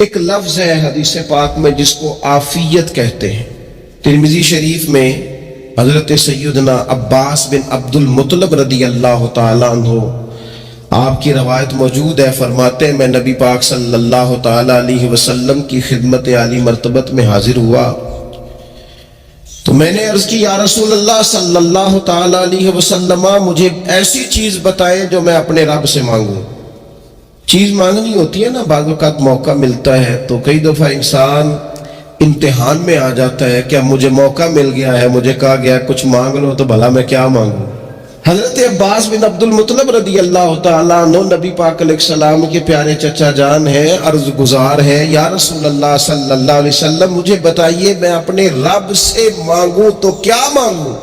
ایک لفظ ہے حدیث پاک میں جس کو عافیت کہتے ہیں۔ ترمذی شریف میں حضرت سیدنا عباس بن عبد المطلب رضی اللہ تعالیٰ عنہ آپ کی روایت موجود ہے، فرماتے ہیں میں نبی پاک صلی اللہ تعالیٰ علیہ وسلم کی خدمت عالی مرتبت میں حاضر ہوا تو میں نے عرض کی یا رسول اللہ صلی اللہ تعالیٰ علیہ وسلم مجھے ایسی چیز بتائیں جو میں اپنے رب سے مانگوں۔ چیز مانگنی ہوتی ہے نا، بعض اوقات موقع ملتا ہے تو کئی دفعہ انسان امتحان میں آ جاتا ہے کہ اب مجھے موقع مل گیا ہے، مجھے کہا گیا کچھ مانگ لو تو بھلا میں کیا مانگوں۔ حضرت عباس بن عبد المطلب رضی اللہ تعالیٰ عنہ نبی پاک علیہ السلام کے پیارے چچا جان ہیں، عرض گزار ہیں یا رسول اللہ صلی اللہ علیہ وسلم مجھے بتائیے میں اپنے رب سے مانگوں تو کیا مانگوں؟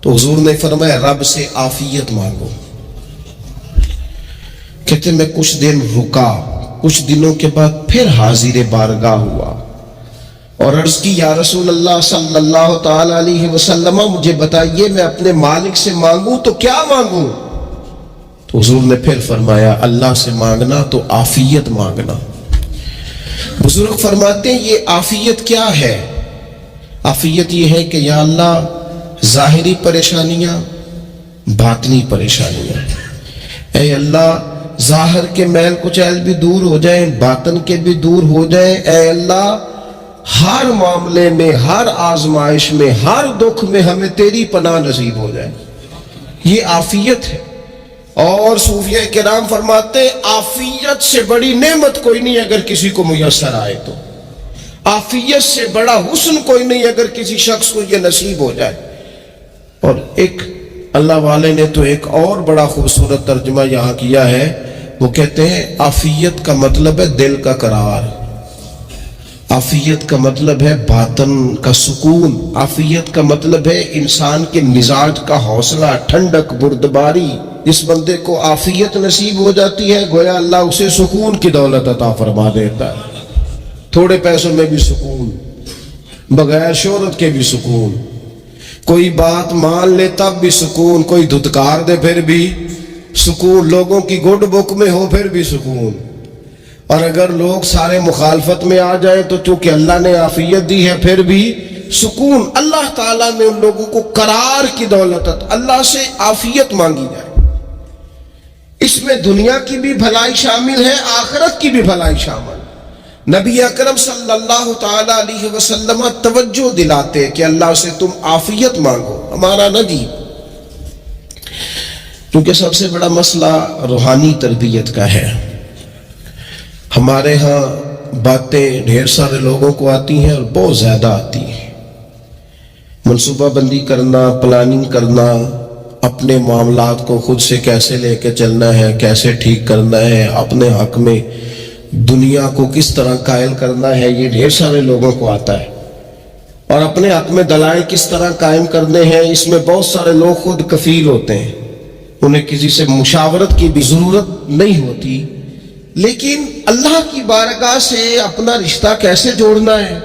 تو حضور نے فرمایا رب سے عافیت مانگو۔ کہتے میں کچھ دن رکا، کچھ دنوں کے بعد پھر حاضر بارگاہ ہوا اور عرض کی یا رسول اللہ صلی اللہ تعالی علیہ وسلم مجھے بتائیے میں اپنے مالک سے مانگوں تو کیا مانگوں؟ تو حضور نے پھر فرمایا اللہ سے مانگنا تو عافیت مانگنا۔ بزرگ فرماتے ہیں یہ عافیت کیا ہے؟ عافیت یہ ہے کہ یا اللہ ظاہری پریشانیاں، باطنی پریشانیاں، اے اللہ ظاہر کے میل کچیل بھی دور ہو جائیں، باطن کے بھی دور ہو جائیں، اے اللہ ہر معاملے میں، ہر آزمائش میں، ہر دکھ میں ہمیں تیری پناہ نصیب ہو جائے۔ یہ عافیت ہے۔ اور صوفیہ کرام فرماتے ہیں عافیت سے بڑی نعمت کوئی نہیں اگر کسی کو میسر آئے تو، عافیت سے بڑا حسن کوئی نہیں اگر کسی شخص کو یہ نصیب ہو جائے۔ اور ایک اللہ والے نے تو ایک اور بڑا خوبصورت ترجمہ یہاں کیا ہے، وہ کہتے ہیں عافیت کا مطلب ہے دل کا قرار، عافیت کا مطلب ہے باطن کا سکون، عافیت کا مطلب ہے انسان کے مزاج کا حوصلہ، ٹھنڈک، بردباری۔ جس بندے کو عافیت نصیب ہو جاتی ہے گویا اللہ اسے سکون کی دولت عطا فرما دیتا ہے، تھوڑے پیسوں میں بھی سکون، بغیر شہرت کے بھی سکون، کوئی بات مان لے تب بھی سکون، کوئی دھتکار دے پھر بھی سکون، لوگوں کی گڈ بک میں ہو پھر بھی سکون، اور اگر لوگ سارے مخالفت میں آ جائیں تو چونکہ اللہ نے عافیت دی ہے پھر بھی سکون۔ اللہ تعالیٰ نے ان لوگوں کو قرار کی دولت، اللہ سے عافیت مانگی جائے، اس میں دنیا کی بھی بھلائی شامل ہے، آخرت کی بھی بھلائی شامل۔ نبی اکرم صلی اللہ تعالی علیہ وسلم توجہ دلاتے کہ اللہ سے تم عافیت مانگو، ہمارا نہ جی، کیونکہ سب سے بڑا مسئلہ روحانی تربیت کا ہے۔ ہمارے ہاں باتیں ڈھیر سارے لوگوں کو آتی ہیں اور بہت زیادہ آتی ہیں، منصوبہ بندی کرنا، پلاننگ کرنا، اپنے معاملات کو خود سے کیسے لے کے چلنا ہے، کیسے ٹھیک کرنا ہے، اپنے حق میں دنیا کو کس طرح قائل کرنا ہے، یہ ڈھیر سارے لوگوں کو آتا ہے، اور اپنے حق میں دلائل کس طرح قائم کرنے ہیں، اس میں بہت سارے لوگ خود کفیل ہوتے ہیں، انہیں کسی سے مشاورت کی بھی ضرورت نہیں ہوتی۔ لیکن اللہ کی بارگاہ سے اپنا رشتہ کیسے جوڑنا ہے،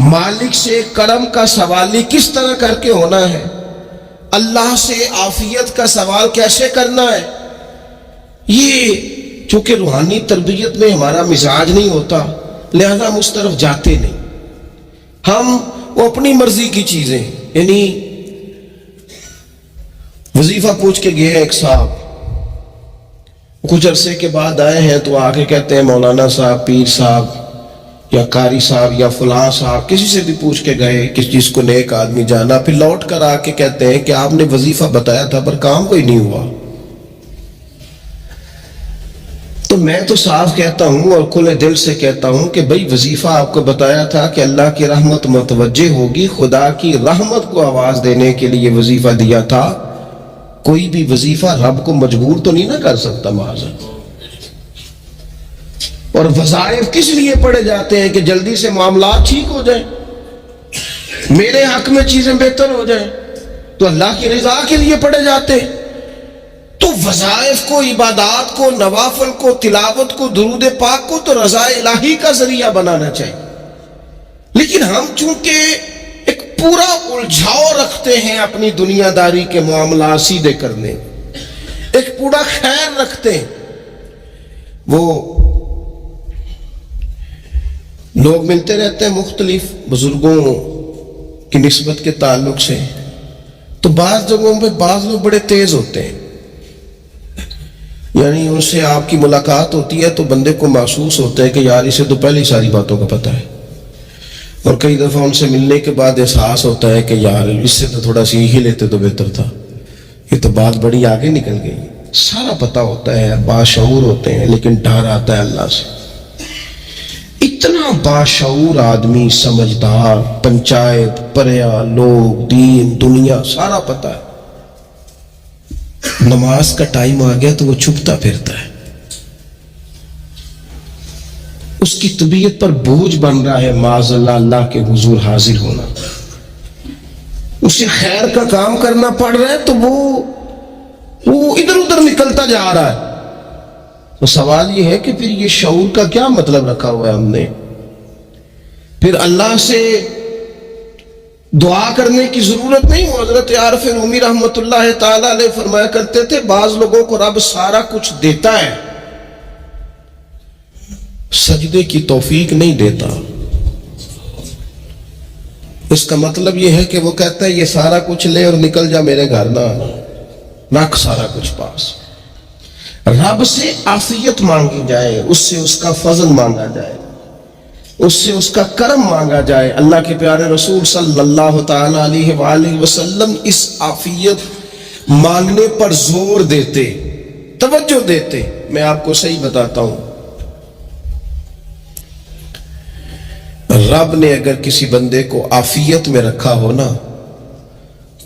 مالک سے کرم کا سوالی کس طرح کر کے ہونا ہے، اللہ سے عافیت کا سوال کیسے کرنا ہے، یہ چونکہ روحانی تربیت میں ہمارا مزاج نہیں ہوتا لہذا ہم اس طرف جاتے نہیں، ہم وہ اپنی مرضی کی چیزیں، یعنی وظیفہ پوچھ کے گئے ایک صاحب، کچھ عرصے کے بعد آئے ہیں تو آ کے کہتے ہیں مولانا صاحب، پیر صاحب یا قاری صاحب یا فلاں صاحب، کسی سے بھی پوچھ کے گئے کس چیز کو نیک آدمی جانا، پھر لوٹ کر آ کے کہتے ہیں کہ آپ نے وظیفہ بتایا تھا پر کام کوئی نہیں ہوا۔ تو میں تو صاف کہتا ہوں اور کھلے دل سے کہتا ہوں کہ بھئی وظیفہ آپ کو بتایا تھا کہ اللہ کی رحمت متوجہ ہوگی، خدا کی رحمت کو آواز دینے کے لیے وظیفہ دیا تھا، کوئی بھی وظیفہ رب کو مجبور تو نہیں نہ کر سکتا معاذ۔ اور وظائف کس لیے پڑھے جاتے ہیں کہ جلدی سے معاملات ٹھیک ہو جائیں، میرے حق میں چیزیں بہتر ہو جائیں، تو اللہ کی رضا کے لیے پڑھے جاتے ہیں۔ تو وظائف کو، عبادات کو، نوافل کو، تلاوت کو، درود پاک کو تو رضا الہی کا ذریعہ بنانا چاہیے، لیکن ہم چونکہ ایک پورا الجھاؤ رکھتے ہیں اپنی دنیا داری کے معاملات سیدھے کرنے، ایک پورا خیر رکھتے ہیں، وہ لوگ ملتے رہتے ہیں مختلف بزرگوں کی نسبت کے تعلق سے، تو بعض جگہوں پہ بعض لوگ بڑے تیز ہوتے ہیں، یعنی ان سے آپ کی ملاقات ہوتی ہے تو بندے کو محسوس ہوتا ہے کہ یار اسے تو پہلے ہی ساری باتوں کا پتہ ہے، اور کئی دفعہ ان سے ملنے کے بعد احساس ہوتا ہے کہ یار اس سے تو تھوڑا سیکھ ہی لیتے تو بہتر تھا، یہ تو بات بڑی آگے نکل گئی۔ سارا پتہ ہوتا ہے، باشعور ہوتے ہیں، لیکن ڈر آتا ہے اللہ سے۔ اتنا باشعور آدمی، سمجھدار، پنچایت، پریا، لوگ، دین، دنیا سارا پتہ ہے، نماز کا ٹائم آ گیا تو وہ چھپتا پھرتا ہے، اس کی طبیعت پر بوجھ بن رہا ہے معاذ اللہ اللہ کے حضور حاضر ہونا، اسے خیر کا کام کرنا پڑ رہا ہے تو وہ ادھر ادھر نکلتا جا رہا ہے۔ تو سوال یہ ہے کہ پھر یہ شعور کا کیا مطلب رکھا ہوا ہے ہم نے؟ پھر اللہ سے دعا کرنے کی ضرورت نہیں۔ حضرت عارف رومی رحمۃ اللہ تعالی علیہ فرمایا کرتے تھے بعض لوگوں کو رب سارا کچھ دیتا ہے، سجدے کی توفیق نہیں دیتا۔ اس کا مطلب یہ ہے کہ وہ کہتا ہے یہ سارا کچھ لے اور نکل جا میرے گھر نہ رکھ سارا کچھ پاس۔ رب سے عافیت مانگی جائے، اس سے اس کا فضل مانگا جائے، اس سے اس کا کرم مانگا جائے۔ اللہ کے پیارے رسول صلی اللہ تعالی علیہ وآلہ وسلم اس عافیت مانگنے پر زور دیتے، توجہ دیتے۔ میں آپ کو صحیح بتاتا ہوں، رب نے اگر کسی بندے کو عافیت میں رکھا ہو نا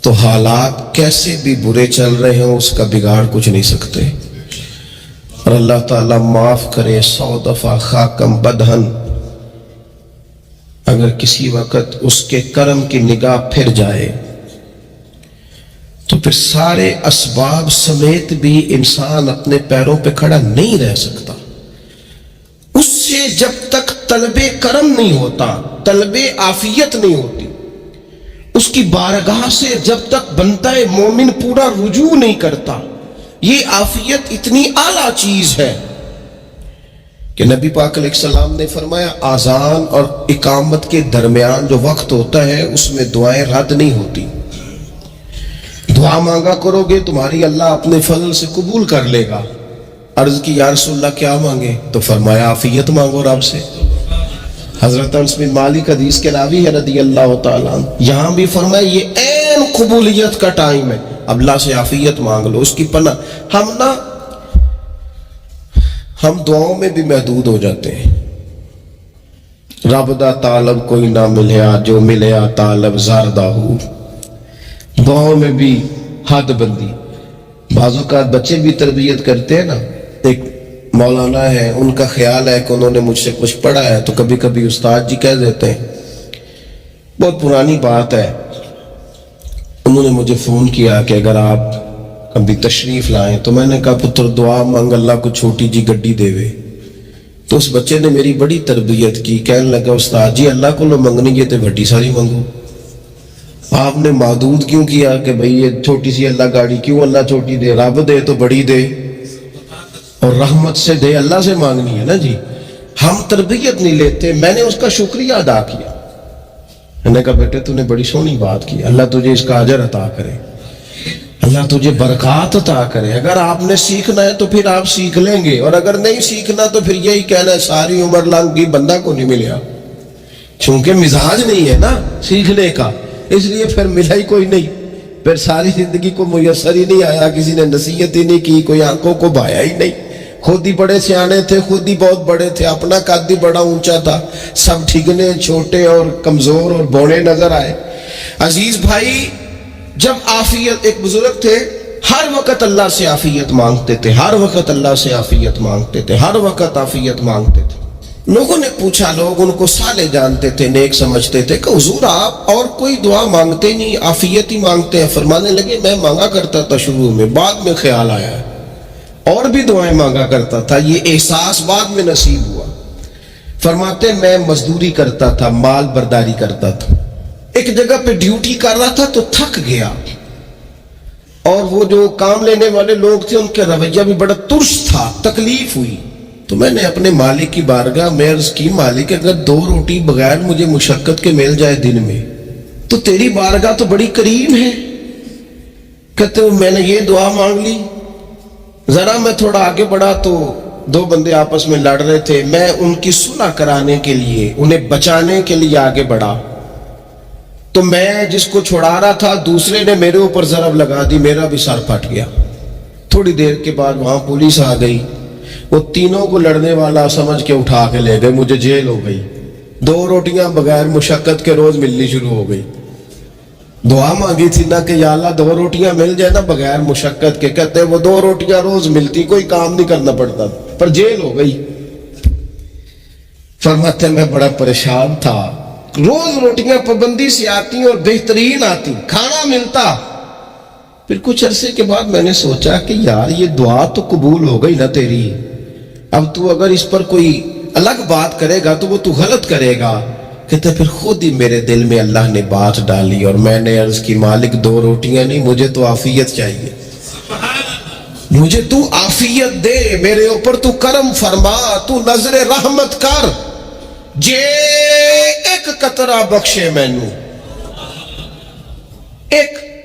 تو حالات کیسے بھی برے چل رہے ہوں اس کا بگاڑ کچھ نہیں سکتے۔ اور اللہ تعالیٰ معاف کرے 100 دفعہ خاکم بدہن، اگر کسی وقت اس کے کرم کی نگاہ پھر جائے تو پھر سارے اسباب سمیت بھی انسان اپنے پیروں پہ کھڑا نہیں رہ سکتا۔ اس سے جب تک طلب کرم نہیں ہوتا، طلب عافیت نہیں ہوتی، اس کی بارگاہ سے جب تک بندہ مومن پورا رجوع نہیں کرتا، یہ عافیت اتنی اعلیٰ چیز ہے کہ نبی پاک علیہ السلام نے فرمایا آذان اور اقامت کے درمیان جو وقت ہوتا ہے اس میں دعائیں رد نہیں ہوتی۔ دعا مانگا کرو گے تمہاری اللہ اپنے فضل سے قبول کر لے گا۔ عرض کی یا رسول اللہ کیا مانگے؟ تو فرمایا عافیت مانگو رب سے۔ حضرت انس بن مالک حدیث کے راوی ہے رضی اللہ تعالیٰ عنہ، یہاں بھی فرمایا یہ عین قبولیت کا ٹائم ہے، اب اللہ سے عافیت مانگ لو، اس کی پناہ۔ ہم دعاؤں میں بھی محدود ہو جاتے ہیں۔ رب دا طالب کوئی نہ ملیا، جو ملیا طالب زاردہ ہو۔ دعاؤں میں بھی حد بندی۔ بعض اوقات بچے بھی تربیت کرتے ہیں نا، ایک مولانا ہے، ان کا خیال ہے کہ انہوں نے مجھ سے کچھ پڑھا ہے تو کبھی کبھی استاد جی کہہ دیتے ہیں، بہت پرانی بات ہے، انہوں نے مجھے فون کیا کہ اگر آپ کبھی تشریف لائیں، تو میں نے کہا پتر دعا مانگ اللہ کو چھوٹی جی گڈی دے وے۔ تو اس بچے نے میری بڑی تربیت کی، کہنے لگا استاد جی اللہ کو لو منگنی ہے تو بڑی ساری منگو، آپ نے محدود کیوں کیا کہ بھئی یہ چھوٹی سی اللہ گاڑی کیوں اللہ چھوٹی دے، رب دے تو بڑی دے اور رحمت سے دے، اللہ سے مانگنی ہے نا جی۔ ہم تربیت نہیں لیتے۔ میں نے اس کا شکریہ ادا کیا، میں نے کہا بیٹے تو نے بڑی سونی بات کی، اللہ تجھے اس کا اجر عطا کرے، اللہ تجھے برکات عطا کرے۔ اگر آپ نے سیکھنا ہے تو پھر آپ سیکھ لیں گے، اور اگر نہیں سیکھنا تو پھر یہی کہنا ہے ساری عمر لنگ گئی بندہ کو نہیں ملیا، چونکہ مزاج نہیں ہے نا سیکھنے کا، اس لیے پھر ملا ہی کوئی نہیں، پھر ساری زندگی کو میسر ہی نہیں آیا، کسی نے نصیحت ہی نہیں کی، کوئی آنکھوں کو بھایا ہی نہیں، خود ہی بڑے سیانے تھے، خود ہی بہت بڑے تھے، اپنا قد بھی بڑا اونچا تھا، سب ٹھگنے چھوٹے اور کمزور اور بوڑے نظر آئے۔ عزیز بھائی، جب عافیت، ایک بزرگ تھے ہر وقت اللہ سے عافیت مانگتے تھے، ہر وقت اللہ سے عافیت مانگتے تھے، ہر وقت عافیت مانگتے تھے۔ لوگوں نے پوچھا، لوگ ان کو صالح جانتے تھے، نیک سمجھتے تھے کہ حضور آپ اور کوئی دعا مانگتے نہیں، عافیت ہی مانگتے ہیں۔ فرمانے لگے میں مانگا کرتا تھا شروع میں، بعد میں خیال آیا ہے اور بھی دعائیں مانگا کرتا تھا، یہ احساس بعد میں نصیب ہوا۔ فرماتے میں مزدوری کرتا تھا، مال برداری کرتا تھا، ایک جگہ پہ ڈیوٹی کر رہا تھا تو تھک گیا، اور وہ جو کام لینے والے لوگ تھے ان کے رویہ بھی بڑا ترس تھا، تکلیف ہوئی، تو تو میں نے اپنے مالک کی بارگاہ میں عرض کی مالک اگر 2 روٹی بغیر مجھے مشقت کے مل جائے دن میں تو تیری بارگاہ تو بڑی کریم ہے. کہتے ہو میں نے یہ دعا مانگ لی. ذرا میں تھوڑا آگے بڑھا تو 2 بندے آپس میں لڑ رہے تھے. میں ان کی صلح کرانے کے لیے انہیں بچانے کے لیے آگے بڑھا تو میں جس کو چھڑا رہا تھا دوسرے نے میرے اوپر ضرب لگا دی, میرا بھی سر پھٹ گیا. تھوڑی دیر کے بعد وہاں پولیس آ گئی. وہ تینوں کو لڑنے والا سمجھ کے اٹھا کے لے گئے. مجھے جیل ہو گئی. 2 روٹیاں بغیر مشقت کے روز ملنی شروع ہو گئی. دعا مانگی تھی نا کہ یا اللہ 2 روٹیاں مل جائے نا بغیر مشقت کے. کہتے وہ 2 روٹیاں روز ملتی, کوئی کام نہیں کرنا پڑتا, پر جیل ہو گئی. فرماتے میں بڑا پریشان تھا. روز روٹیاں پابندی سے آتی اور بہترین آتی, کھانا ملتا. پھر کچھ عرصے کے بعد میں نے سوچا کہ یار یہ دعا تو قبول ہو گئی نا تیری, اب تو اگر اس پر کوئی الگ بات کرے گا تو وہ تو غلط کرے گا. کہتے پھر خود ہی میرے دل میں اللہ نے بات ڈالی اور میں نے عرض کی مالک 2 روٹیاں نہیں, مجھے تو عافیت چاہیے. مجھے تو عافیت دے, میرے اوپر تو کرم فرما, تو نظر رحمت کر. جے ایک قطرہ بخشے مینوں,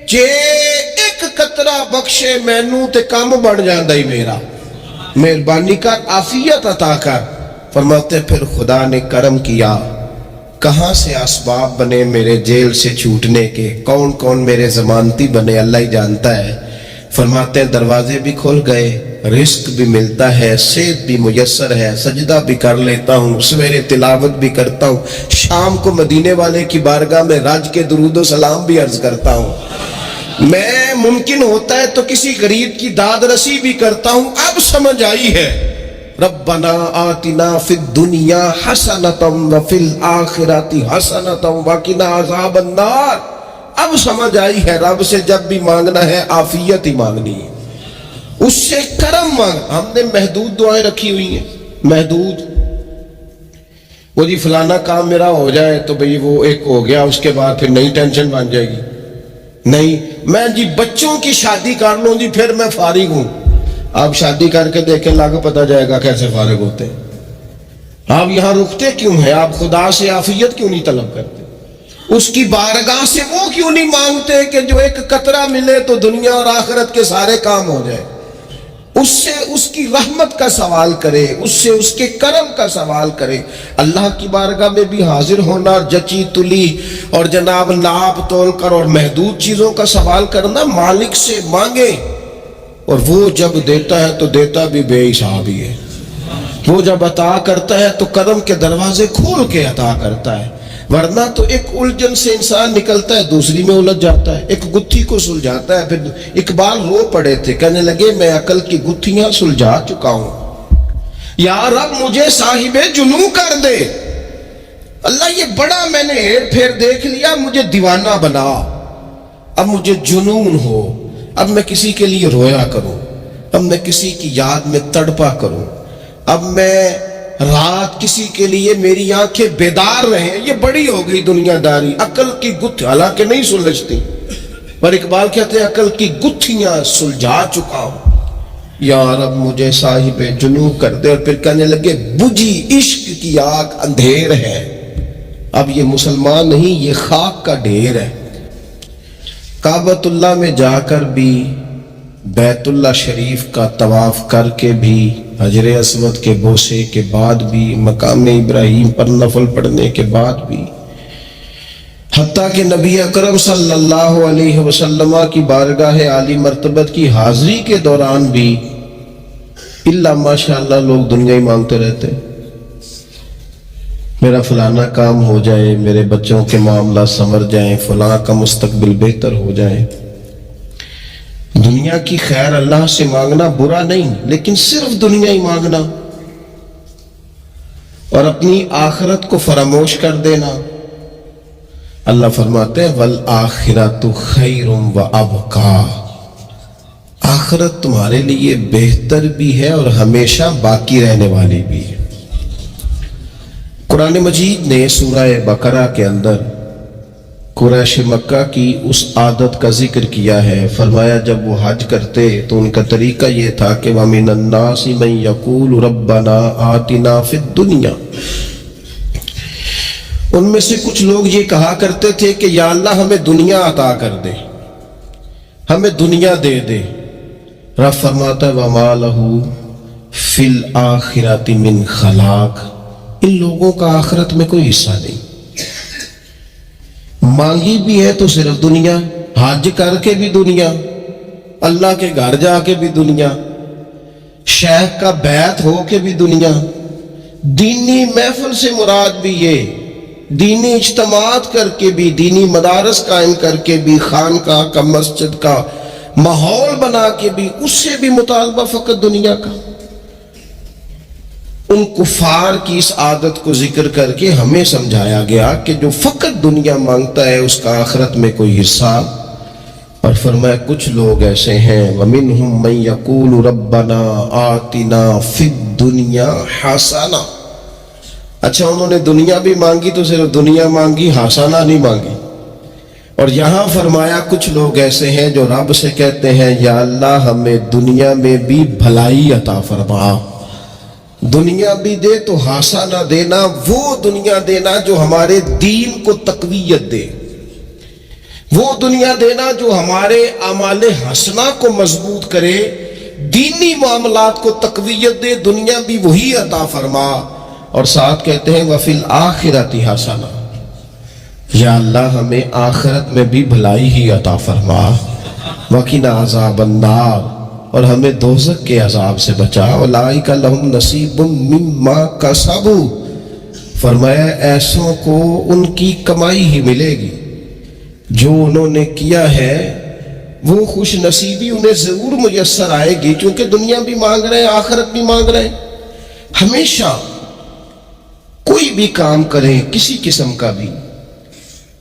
جے ایک قطرہ بخشے مینوں تے کام بڑھ جاندا ہی میرا. مہربانی کر, عافیت عطا کر. فرماتے پھر خدا نے کرم کیا. کہاں سے اسباب بنے میرے جیل سے چھوٹنے کے, کون کون میرے ضمانتی بنے اللہ ہی جانتا ہے. فرماتے ہیں دروازے بھی کھل گئے, رزق بھی ملتا ہے, صحت بھی میسر ہے, سجدہ بھی کر لیتا ہوں, سویرے تلاوت بھی کرتا ہوں, شام کو مدینے والے کی بارگاہ میں راج کے درود و سلام بھی عرض کرتا ہوں. میں ممکن ہوتا ہے تو کسی غریب کی داد رسی بھی کرتا ہوں. اب سمجھ آئی ہے ربنا آتنا فی الدنیا حسنۃ وفی الآخرۃ حسنۃ وقنا عذاب النار. اب سمجھ آئی ہے رب سے جب بھی مانگنا ہے عافیت ہی مانگنی ہے, اس سے کرم مانگ. ہم نے محدود دعائیں رکھی ہوئی ہیں, محدود. وہ جی فلانا کام میرا ہو جائے تو بھئی وہ ایک ہو گیا, اس کے بعد پھر نئی ٹینشن بن جائے گی. نہیں, میں جی بچوں کی شادی کر لوں جی پھر میں فارغ ہوں. آپ شادی کر کے دیکھیں اللہ کو پتہ جائے گا کیسے فارغ ہوتے ہیں. آپ یہاں رکتے کیوں ہیں؟ آپ خدا سے عافیت کیوں نہیں طلب کرتے؟ اس کی بارگاہ سے وہ کیوں نہیں مانگتے کہ جو ایک قطرہ ملے تو دنیا اور آخرت کے سارے کام ہو جائے؟ اس سے اس کی رحمت کا سوال کرے, اس سے اس کے کرم کا سوال کرے. اللہ کی بارگاہ میں بھی حاضر ہونا, جچی تلی اور جناب ناپ تول کر اور محدود چیزوں کا سوال کرنا. مالک سے مانگے, اور وہ جب دیتا ہے تو دیتا بھی بے حساب ہی ہے. وہ جب عطا کرتا ہے تو کرم کے دروازے کھول کے عطا کرتا ہے. ورنہ تو ایک الجھن سے انسان نکلتا ہے دوسری میں الجھ جاتا ہے, ایک گتھی کو سلجھاتا ہے. پھر اقبال رو پڑے تھے, کہنے لگے میں عقل کی گتھیاں سلجھا چکا ہوں, یا رب مجھے صاحب جنوں کر دے. اللہ یہ بڑا میں نے ہیر پھیر دیکھ لیا, مجھے دیوانہ بنا. اب مجھے جنون ہو, اب میں کسی کے لیے رویا کروں, اب میں کسی کی یاد میں تڑپا کروں, اب میں رات کسی کے لیے میری آنکھیں بیدار رہیں. یہ بڑی ہو گئی دنیا داری. عقل کی گتھی حالانکہ نہیں سلجھتی, پر اقبال کہتے ہیں عقل کی گتھیاں سلجھا چکا ہوں, یا رب مجھے صاحب جنوں کر دے. اور پھر کہنے لگے بجھی عشق کی آگ اندھیر ہے. اب یہ مسلمان نہیں, یہ خاک کا ڈھیر ہے. کعبۃ اللہ میں جا کر بھی, بیت اللہ شریف کا طواف کر کے بھی, حجر اسود کے بوسے کے بعد بھی, مقام ابراہیم پر نفل پڑھنے کے بعد بھی, حتیٰ کہ نبی اکرم صلی اللہ علیہ وسلم کی بارگاہ عالی مرتبت کی حاضری کے دوران بھی اللہ ماشاءاللہ لوگ دنیا ہی مانگتے رہتے. میرا فلانا کام ہو جائے, میرے بچوں کے معاملات سنور جائیں, فلاں کا مستقبل بہتر ہو جائے. دنیا کی خیر اللہ سے مانگنا برا نہیں, لیکن صرف دنیا ہی مانگنا اور اپنی آخرت کو فراموش کر دینا. اللہ فرماتے ہیں وَالْآخِرَةُ خَيْرٌ وَأَبْقَىٰ, آخرت تمہارے لیے بہتر بھی ہے اور ہمیشہ باقی رہنے والی بھی ہے. قرآن مجید نے سورہ بقرہ کے اندر قریش مکہ کی اس عادت کا ذکر کیا ہے. فرمایا جب وہ حج کرتے تو ان کا طریقہ یہ تھا کہ وَمِنَ النَّاسِ مَن يَقُولُ رَبَّنَا آتِنَا فِي الدُّنْيَا، ان میں سے کچھ لوگ یہ کہا کرتے تھے کہ یا اللہ ہمیں دنیا عطا کر دے، ہمیں دنیا دے دے. رب فرماتا ہے وَمَا لَهُ فِي الْآخِرَةِ مِنْ خَلَاقٍ، ان لوگوں کا آخرت میں کوئی حصہ نہیں. مانگی بھی ہے تو صرف دنیا، حج کر کے بھی دنیا، اللہ کے گھر جا کے بھی دنیا، شیخ کا بیعت ہو کے بھی دنیا. دینی محفل سے مراد بھی یہ، دینی اجتماعات کر کے بھی، دینی مدارس قائم کر کے بھی، خانقاہ کا مسجد کا ماحول بنا کے بھی، اس سے بھی مطالبہ فقط دنیا کا. ان کفار کی اس عادت کو ذکر کر کے ہمیں سمجھایا گیا کہ جو فقط دنیا مانگتا ہے اس کا آخرت میں کوئی حصہ. اور فرمایا کچھ لوگ ایسے ہیں وَمِنْهُمْ مَنْ يَقُولُ رَبَّنَا آتِنَا فِي الدُّنْيَا حَسَنَةً. اچھا انہوں نے دنیا بھی مانگی تو صرف دنیا مانگی، حسنہ نہیں مانگی. اور یہاں فرمایا کچھ لوگ ایسے ہیں جو رب سے کہتے ہیں یا اللہ ہمیں دنیا میں بھی بھلائی عطا فرما، دنیا بھی دے تو حسنہ دینا، وہ دنیا دینا جو ہمارے دین کو تقویت دے، وہ دنیا دینا جو ہمارے اعمال حسنہ کو مضبوط کرے، دینی معاملات کو تقویت دے. دنیا بھی وہی عطا فرما. اور ساتھ کہتے ہیں وَفِي الْآخِرَةِ حَسَنَةً، یا اللہ ہمیں آخرت میں بھی بھلائی ہی عطا فرما. وَقِنَا عَذَابَ النَّارِ، اور ہمیں دوزخ کے عذاب سے بچا. اولئک لہم نصیب مما کسبوا، فرمایا ایسوں کو ان کی کمائی ہی ملے گی، جو انہوں نے کیا ہے وہ خوش نصیبی انہیں ضرور میسر آئے گی. کیونکہ دنیا بھی مانگ رہے ہیں، آخرت بھی مانگ رہے ہیں. ہمیشہ کوئی بھی کام کریں کسی قسم کا بھی،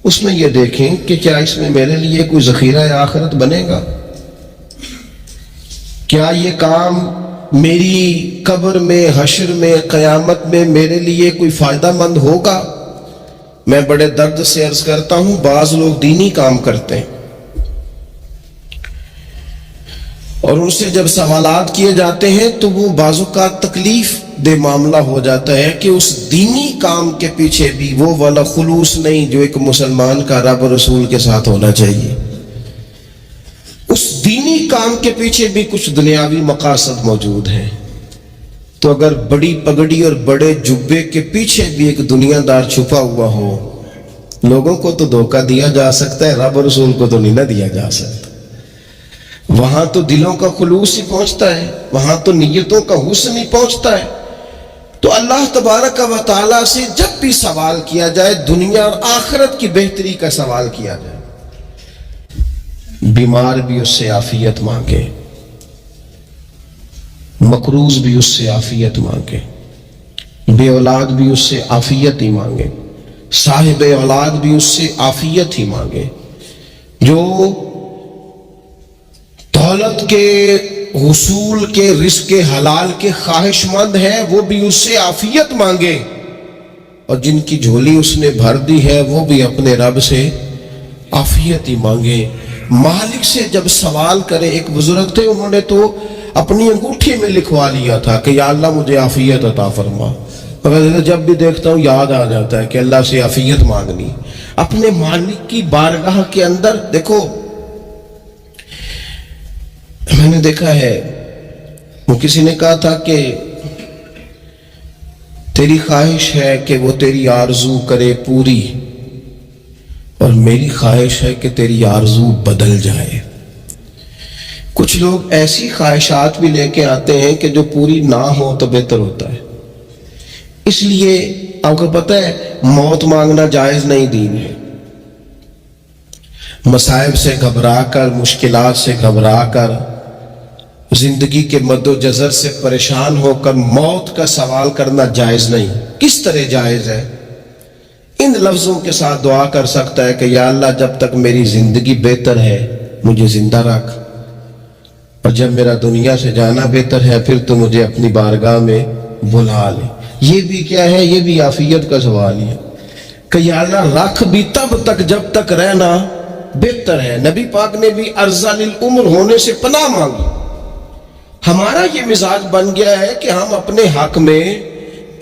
اس میں یہ دیکھیں کہ کیا اس میں میرے لیے کوئی ذخیرہ آخرت بنے گا، کیا یہ کام میری قبر میں، حشر میں، قیامت میں میرے لیے کوئی فائدہ مند ہوگا. میں بڑے درد سے عرض کرتا ہوں بعض لوگ دینی کام کرتے ہیں اور ان سے جب سوالات کیے جاتے ہیں تو وہ بعض اوقات تکلیف دہ معاملہ ہو جاتا ہے کہ اس دینی کام کے پیچھے بھی وہ والا خلوص نہیں جو ایک مسلمان کا رب رسول کے ساتھ ہونا چاہیے. اس دینی کام کے پیچھے بھی کچھ دنیاوی مقاصد موجود ہیں. تو اگر بڑی پگڑی اور بڑے جبے کے پیچھے بھی ایک دنیا دار چھپا ہوا ہو، لوگوں کو تو دھوکہ دیا جا سکتا ہے، رب رسول کو تو نہیں نہ دیا جا سکتا. وہاں تو دلوں کا خلوص ہی پہنچتا ہے، وہاں تو نیتوں کا حسن ہی پہنچتا ہے. تو اللہ تبارک و تعالیٰ سے جب بھی سوال کیا جائے دنیا اور آخرت کی بہتری کا سوال کیا جائے. بیمار بھی اس سے عافیت مانگے، مقروض بھی اس سے عافیت مانگے، بے اولاد بھی اس سے عافیت ہی مانگے، صاحب اولاد بھی اس سے عافیت ہی مانگے، جو دولت کے حصول کے، رزق حلال کے خواہش مند ہے وہ بھی اس سے عافیت مانگے، اور جن کی جھولی اس نے بھر دی ہے وہ بھی اپنے رب سے عافیت ہی مانگے. مالک سے جب سوال کرے، ایک بزرگ تھے انہوں نے تو اپنی انگوٹھی میں لکھوا لیا تھا کہ یا اللہ مجھے عافیت عطا فرما. مگر جب بھی دیکھتا ہوں یاد آ جاتا ہے کہ اللہ سے عافیت مانگنی. اپنے مالک کی بارگاہ کے اندر دیکھو، میں نے دیکھا ہے وہ کسی نے کہا تھا کہ تیری خواہش ہے کہ وہ تیری آرزو کرے پوری، اور میری خواہش ہے کہ تیری آرزو بدل جائے. کچھ لوگ ایسی خواہشات بھی لے کے آتے ہیں کہ جو پوری نہ ہو تو بہتر ہوتا ہے. اس لیے آپ کو پتہ ہے موت مانگنا جائز نہیں دین ہے. مصائب سے گھبرا کر، مشکلات سے گھبرا کر، زندگی کے مد و جزر سے پریشان ہو کر موت کا سوال کرنا جائز نہیں. کس طرح جائز ہے؟ ان لفظوں کے ساتھ دعا کر سکتا ہے کہ یا اللہ جب تک میری زندگی بہتر ہے مجھے زندہ رکھ، اور جب میرا دنیا سے جانا بہتر ہے پھر تو مجھے اپنی بارگاہ میں بلا لے. یہ بھی کیا ہے؟ یہ بھی عافیت کا سوال ہے. کہ یا اللہ رکھ بھی تب تک جب تک رہنا بہتر ہے۔ نبی پاک نے بھی ارذل العمر ہونے سے پناہ مانگی۔ ہمارا یہ مزاج بن گیا ہے کہ ہم اپنے حق میں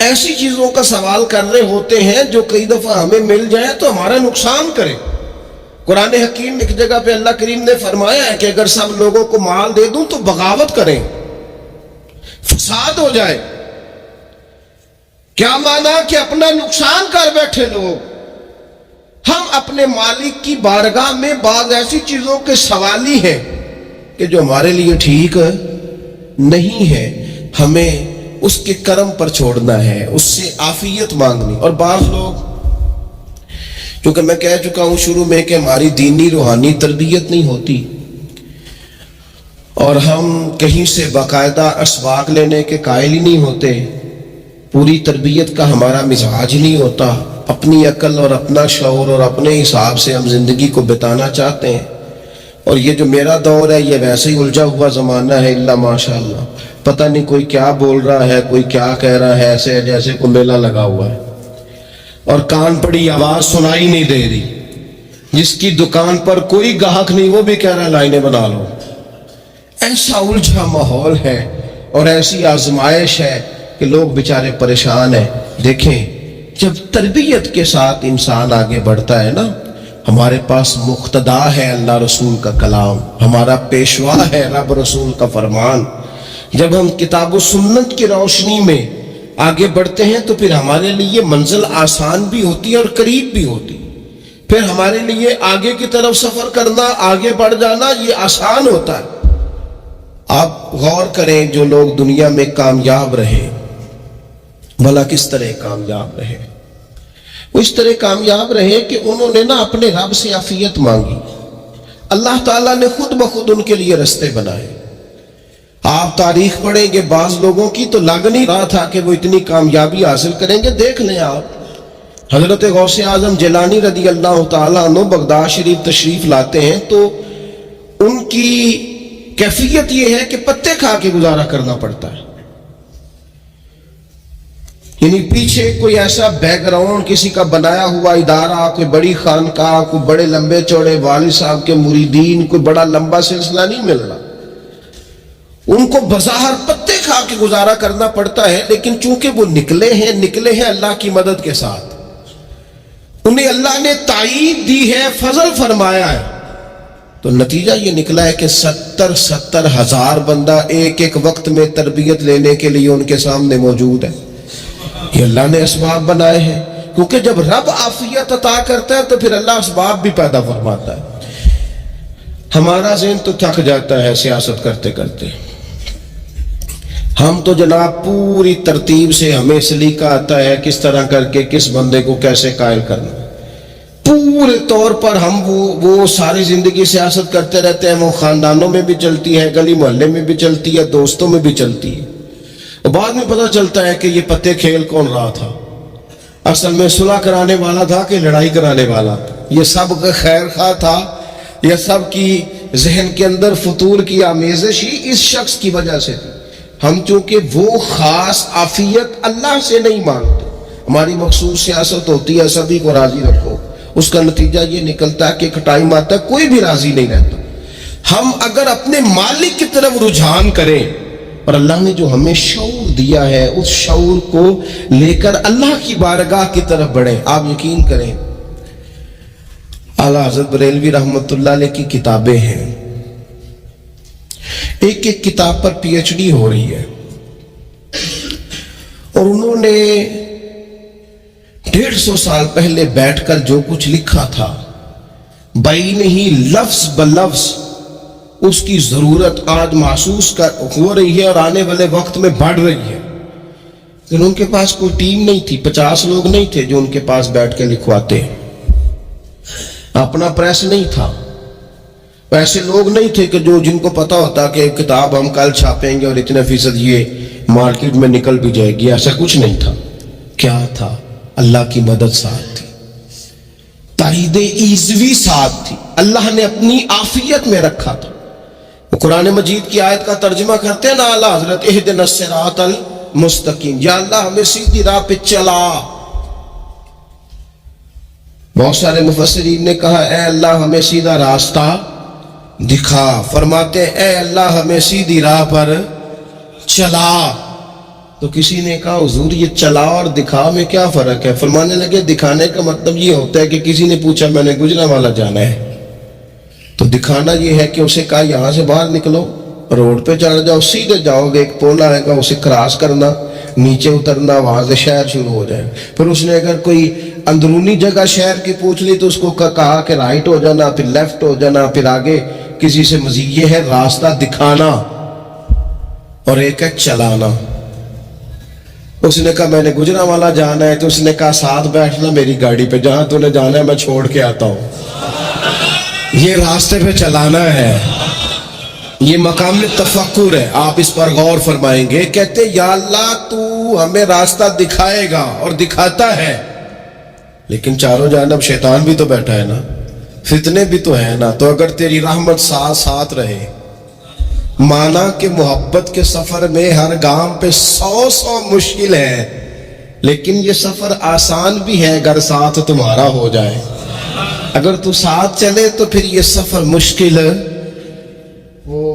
ایسی چیزوں کا سوال کر رہے ہوتے ہیں جو کئی دفعہ ہمیں مل جائے تو ہمارا نقصان کرے۔ قرآن حکیم ایک جگہ پہ اللہ کریم نے فرمایا ہے کہ اگر سب لوگوں کو مال دے دوں تو بغاوت کریں، فساد ہو جائے۔ کیا مانا کہ اپنا نقصان کر بیٹھے لوگ۔ ہم اپنے مالک کی بارگاہ میں بعض ایسی چیزوں کے سوالی ہیں کہ جو ہمارے لیے ٹھیک نہیں ہے، ہمیں اس کے کرم پر چھوڑنا ہے، اس سے عافیت مانگنی۔ اور بعض لوگ، کیونکہ میں کہہ چکا ہوں شروع میں کہ ہماری دینی روحانی تربیت نہیں ہوتی اور ہم کہیں سے باقاعدہ اسباق لینے کے قائل ہی نہیں ہوتے، پوری تربیت کا ہمارا مزاج نہیں ہوتا، اپنی عقل اور اپنا شعور اور اپنے حساب سے ہم زندگی کو بتانا چاہتے ہیں۔ اور یہ جو میرا دور ہے یہ ویسے ہی الجھا ہوا زمانہ ہے، اللہ ماشاء اللہ، پتہ نہیں کوئی کیا بول رہا ہے، کوئی کیا کہہ رہا ہے، ایسے ہے جیسے کوئی میلہ لگا ہوا ہے اور کان پڑی آواز سنائی نہیں دے رہی۔ جس کی دکان پر کوئی گاہک نہیں وہ بھی کہہ رہا ہے لائنیں بنا لو۔ ایسا الجھا ماحول ہے اور ایسی آزمائش ہے کہ لوگ بیچارے پریشان ہیں۔ دیکھیں جب تربیت کے ساتھ انسان آگے بڑھتا ہے نا، ہمارے پاس مقتدا ہے اللہ رسول کا کلام، ہمارا پیشوا ہے رب رسول کا فرمان۔ جب ہم کتاب و سنت کی روشنی میں آگے بڑھتے ہیں تو پھر ہمارے لیے منزل آسان بھی ہوتی ہے اور قریب بھی ہوتی، پھر ہمارے لیے آگے کی طرف سفر کرنا، آگے بڑھ جانا یہ آسان ہوتا ہے۔ آپ غور کریں جو لوگ دنیا میں کامیاب رہے، بھلا کس طرح کامیاب رہے؟ وہ اس طرح کامیاب رہے کہ انہوں نے نا اپنے رب سے عافیت مانگی، اللہ تعالیٰ نے خود بخود ان کے لیے رستے بنائے۔ آپ تاریخ پڑھیں گے بعض لوگوں کی تو لگ نہیں رہا تھا کہ وہ اتنی کامیابی حاصل کریں گے۔ دیکھ لیں آپ حضرت غوث اعظم جیلانی رضی اللہ تعالیٰ عنہ بغداد شریف تشریف لاتے ہیں تو ان کی کیفیت یہ ہے کہ پتے کھا کے گزارا کرنا پڑتا ہے، یعنی پیچھے کوئی ایسا بیک گراؤنڈ کسی کا بنایا ہوا ادارہ، کوئی بڑی خانقاہ، کوئی بڑے لمبے چوڑے والد صاحب کے مریدین، کوئی بڑا لمبا سلسلہ نہیں مل رہا۔ ان کو بظاہر پتے کھا کے گزارا کرنا پڑتا ہے، لیکن چونکہ وہ نکلے ہیں اللہ کی مدد کے ساتھ، انہیں اللہ نے تائید دی ہے، فضل فرمایا ہے، تو نتیجہ یہ نکلا ہے کہ 70 ہزار بندہ ایک ایک وقت میں تربیت لینے کے لیے ان کے سامنے موجود ہے۔ یہ اللہ نے اسباب بنائے ہیں، کیونکہ جب رب عافیت عطا کرتا ہے تو پھر اللہ اسباب بھی پیدا فرماتا ہے۔ ہمارا ذہن تو تھک جاتا ہے سیاست کرتے کرتے، ہم تو جناب پوری ترتیب سے ہمیں سلیقہ آتا ہے کس طرح کر کے کس بندے کو کیسے قائل کرنا، پورے طور پر ہم وہ ساری زندگی سیاست کرتے رہتے ہیں۔ وہ خاندانوں میں بھی چلتی ہے، گلی محلے میں بھی چلتی ہے، دوستوں میں بھی چلتی ہے، اور بعد میں پتہ چلتا ہے کہ یہ پتے کھیل کون رہا تھا، اصل میں صلح کرانے والا تھا کہ لڑائی کرانے والا، یہ سب کا خیر خواہ تھا، یہ سب کی ذہن کے اندر فطور کی آمیزش ہی اس شخص کی وجہ سے تھی۔ ہم چونکہ وہ خاص عافیت اللہ سے نہیں مانگتے، ہماری مخصوص سیاست ہوتی ہے سبھی کو راضی رکھو، اس کا نتیجہ یہ نکلتا ہے کہ ایک ٹائم آتا ہے کوئی بھی راضی نہیں رہتا۔ ہم اگر اپنے مالک کی طرف رجحان کریں اور اللہ نے جو ہمیں شعور دیا ہے اس شعور کو لے کر اللہ کی بارگاہ کی طرف بڑھیں، آپ یقین کریں اعلیٰ حضرت بریلوی رحمۃ اللہ علیہ کی کتابیں ہیں، ایک ایک کتاب پر پی ایچ ڈی ہو رہی ہے، اور انہوں نے 150 سال پہلے بیٹھ کر جو کچھ لکھا تھا بین ہی لفظ بلفظ اس کی ضرورت آج محسوس ہو رہی ہے اور آنے والے وقت میں بڑھ رہی ہے۔ لیکن ان کے پاس کوئی ٹیم نہیں تھی، 50 لوگ نہیں تھے جو ان کے پاس بیٹھ کے لکھواتے، اپنا پریس نہیں تھا، ایسے لوگ نہیں تھے کہ جن کو پتا ہوتا کہ ایک کتاب ہم کل چھاپیں گے اور اتنے فیصد یہ مارکیٹ میں نکل بھی جائے گی، ایسا کچھ نہیں تھا۔ کیا تھا؟ اللہ کی مدد ساتھ تھی، تائید ایزوی ساتھ تھی، اللہ نے اپنی عافیت میں رکھا تھا۔ وہ قرآن مجید کی آیت کا ترجمہ کرتے ہیں نا اعلیٰ حضرت اہدنا الصراط المستقیم، یا اللہ ہمیں سیدھی راہ پہ چلا۔ بہت سارے مفسرین نے کہا اے اللہ ہمیں سیدھا راستہ دکھا، فرماتے ہیں اے اللہ ہمیں سیدھی راہ پر چلا۔ تو کسی نے کہا حضور یہ چلا اور دکھا میں کیا فرق ہے؟ فرمانے لگے دکھانے کا مطلب یہ ہوتا ہے کہ کسی نے پوچھا میں نے گجرانوالہ جانا ہے، تو دکھانا یہ ہے کہ اسے کہا یہاں سے باہر نکلو، روڈ پہ چڑھ جاؤ، سیدھے جاؤ گے، ایک پول آئے گا اسے کراس کرنا، نیچے اترنا، وہاں سے شہر شروع ہو جائے۔ پھر اس نے اگر کوئی اندرونی جگہ شہر کی پوچھ لی تو اس کو کہا کہ رائٹ ہو جانا، پھر لیفٹ ہو جانا، پھر آگے کسی سے مزید۔ یہ ہے راستہ دکھانا، اور ایک ہے چلانا۔ اس نے کہا میں نے گجرانوالہ جانا ہے، تو اس نے کہا ساتھ بیٹھنا میری گاڑی پہ، جہاں تو نے جانا ہے میں چھوڑ کے آتا ہوں۔ یہ راستے پہ چلانا ہے، یہ مقام تفکر ہے۔ آپ اس پر غور فرمائیں گے، کہتے یا اللہ تو ہمیں راستہ دکھائے گا اور دکھاتا ہے، لیکن چاروں جانب شیطان بھی تو بیٹھا ہے نا، فتنے بھی تو ہیں نا، تو اگر تیری رحمت ساتھ ساتھ رہے، مانا کہ محبت کے سفر میں ہر گام پہ 100 مشکل ہے، لیکن یہ سفر آسان بھی ہے اگر ساتھ تمہارا ہو جائے۔ اگر تو ساتھ چلے تو پھر یہ سفر مشکل ہے۔ وہ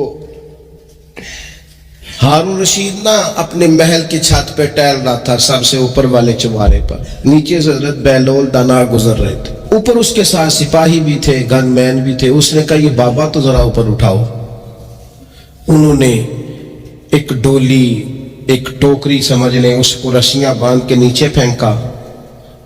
ہارون رشید نا اپنے محل کی چھت پہ ٹہل رہا تھا، سب سے اوپر والے چوارے پر، نیچے سے حضرت بہلول دانا گزر رہے تھے، اوپر اس کے ساتھ سپاہی بھی تھے، گن مین بھی تھے۔ اس نے کہا یہ بابا تو ذرا اوپر اٹھاؤ۔ انہوں نے ایک ڈولی، ایک ٹوکری سمجھ لیں، اس کو رسیاں باندھ کے نیچے پھینکا۔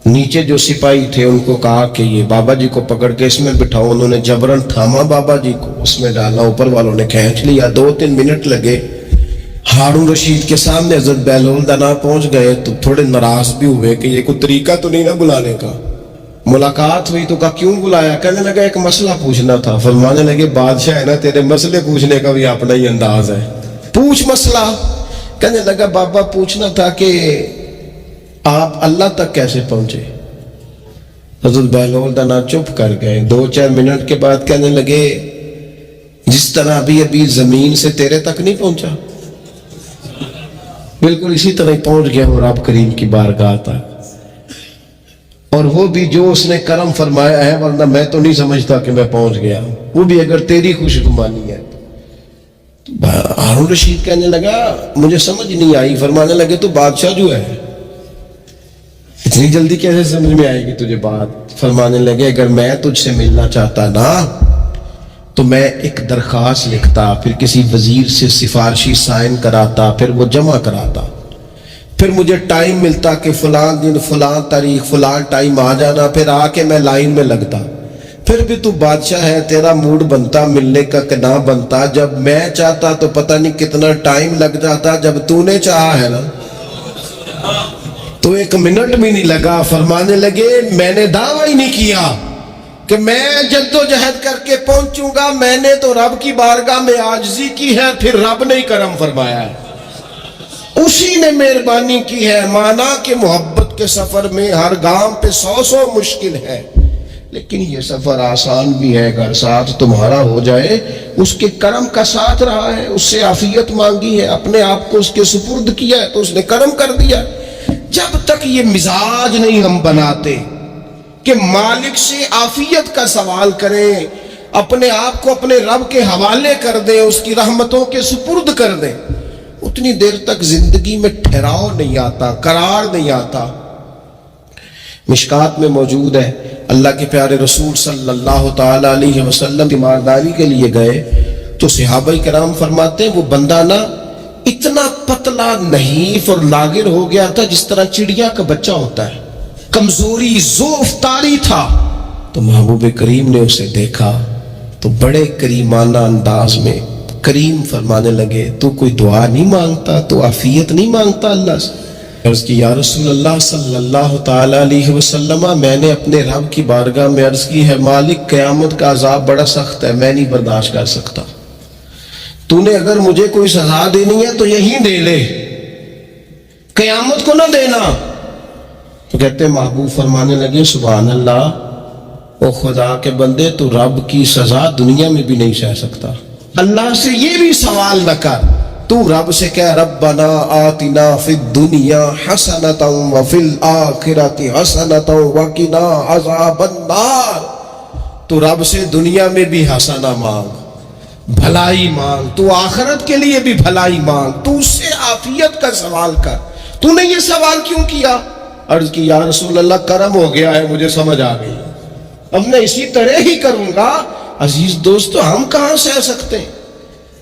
نیچے جو سپاہی تھے ان کو کہا کہ یہ بابا جی کو پکڑ کے اس میں بٹھاؤ۔ انہوں نے جبرن تھاما بابا جی کو، اس میں ڈالا، اوپر والوں نے کھینچ لیا۔ 2-3 منٹ لگے۔ ہارون رشید کے سامنے حضرت بہلول دانا پہنچ گئے تو تھوڑے ناراض بھی ہوئے کہ یہ کوئی طریقہ تو نہیں نا بلانے کا۔ ملاقات ہوئی تو کہا کیوں بلایا؟ کہنے لگا ایک مسئلہ پوچھنا تھا۔ فرمانے لگے بادشاہ ہے نا، تیرے مسئلے پوچھنے کا بھی اپنا ہی انداز ہے، پوچھ مسئلہ۔ کہنے لگا بابا پوچھنا تھا کہ آپ اللہ تک کیسے پہنچے؟ حضرت بہلول دانا چپ کر گئے۔ 2-4 منٹ کے بعد کہنے لگے جس طرح ابھی زمین سے تیرے تک نہیں پہنچا، بالکل اسی طرح ہی پہنچ گیا وہ رب کریم کی بارگاہ تک، اور وہ بھی جو اس نے کرم فرمایا ہے، ورنہ میں تو نہیں سمجھتا کہ میں پہنچ گیا، وہ بھی اگر تیری خوش گمانی ہے۔ ہارون رشید کہنے لگا مجھے سمجھ نہیں آئی۔ فرمانے لگے تو بادشاہ جو ہے اتنی جلدی کیسے سمجھ میں آئے گی تجھے بات؟ فرمانے لگے اگر میں تجھ سے ملنا چاہتا نا تو میں ایک درخواست لکھتا، پھر کسی وزیر سے سفارشی سائن کراتا، پھر وہ جمع کراتا، پھر مجھے ٹائم ملتا کہ فلاں دن فلاں تاریخ فلاں ٹائم آ جانا، پھر آ کے میں لائن میں لگتا۔ پھر بھی تو بادشاہ ہے، تیرا موڈ بنتا ملنے کا کہ نہ بنتا۔ جب میں چاہتا تو پتہ نہیں کتنا ٹائم لگ جاتا، جب تو نے چاہا ہے نا تو 1 منٹ بھی نہیں لگا۔ فرمانے لگے میں نے دعویٰ ہی نہیں کیا کہ میں جدوجہد کر کے پہنچوں گا، میں نے تو رب کی بارگاہ میں عاجزی کی ہے، پھر رب نے ہی کرم فرمایا ہے، اسی نے مہربانی کی ہے۔ مانا کہ محبت کے سفر میں ہر گام پہ 100 مشکل ہے، لیکن یہ سفر آسان بھی ہے اگر ساتھ تمہارا ہو جائے۔ اس کے کرم کا ساتھ رہا ہے، اس سے عافیت مانگی ہے، اپنے آپ کو اس کے سپرد کیا ہے تو اس نے کرم کر دیا۔ جب تک یہ مزاج نہیں ہم بناتے کہ مالک سے عافیت کا سوال کریں، اپنے آپ کو اپنے رب کے حوالے کر دیں، اس کی رحمتوں کے سپرد کر دیں، اتنی دیر تک زندگی میں ٹھہراؤ نہیں آتا، قرار نہیں آتا۔ مشکات میں موجود ہے، اللہ کے پیارے رسول صلی اللہ تعالی علیہ وسلم تیمارداری کے لیے گئے تو صحابہ کرام فرماتے ہیں وہ بندہ نا اتنا پتلا نحیف اور لاغر ہو گیا تھا جس طرح چڑیا کا بچہ ہوتا ہے، کمزوری ضعف طاری تھا۔ تو محبوب کریم نے اسے دیکھا تو بڑے کریمانہ انداز میں کریم فرمانے لگے تو کوئی دعا نہیں مانگتا، تو عافیت نہیں مانگتا اللہ سے؟ عرض کی یا رسول اللہ صلی اللہ تعالی علیہ وسلم، میں نے اپنے رب کی بارگاہ میں عرض کی ہے مالک قیامت کا عذاب بڑا سخت ہے، میں نہیں برداشت کر سکتا، تو نے اگر مجھے کوئی سزا دینی ہے تو یہیں دے لے، قیامت کو نہ دینا۔ تو کہتے محبوب فرمانے لگے سبحان اللہ، او خدا کے بندے تو رب کی سزا دنیا میں بھی نہیں سہ سکتا، اللہ سے یہ بھی سوال نہ کر تو رب سے کہہ ربنا آتنا فی الدنیا حسنتا وفی الآخرۃ حسنتا وقنا عذاب النار. تو رب سے دنیا میں بھی حسنہ مانگ، بھلائی مانگ، تو آخرت کے لیے بھی بھلائی مانگ، تو اس سے عافیت کا سوال کر. تو نے یہ سوال کیوں کیا؟ عرض کی یا رسول اللہ کرم ہو گیا ہے، مجھے سمجھ آ گئی، اب میں اسی طرح ہی کروں گا. عزیز دوستو، ہم کہاں سہ سکتے ہیں؟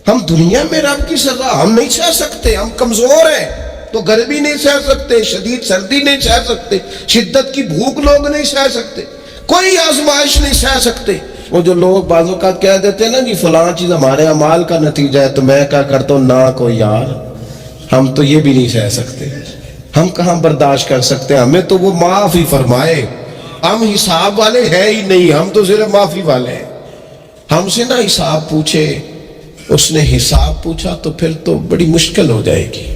ہم دنیا میں رب کی سزا ہم نہیں سہ سکتے، ہم کمزور ہیں. تو گرمی نہیں سہ سکتے، شدید سردی نہیں سہ سکتے، شدت کی بھوک لوگ نہیں سہ سکتے، کوئی آزمائش نہیں سہ سکتے. وہ جو لوگ بعض اوقات کہہ دیتے ہیں نا کہ فلاں چیز ہمارے اعمال کا نتیجہ ہے، تو میں کیا کرتا ہوں، نہ کوئی یار، ہم تو یہ بھی نہیں سہ سکتے، ہم کہاں برداشت کر سکتے ہیں، ہمیں تو وہ معاف ہی فرمائے. ہم حساب والے ہیں ہی نہیں، ہم تو صرف معافی والے ہیں. ہم سے نہ حساب پوچھے، اس نے حساب پوچھا تو پھر تو بڑی مشکل ہو جائے گی.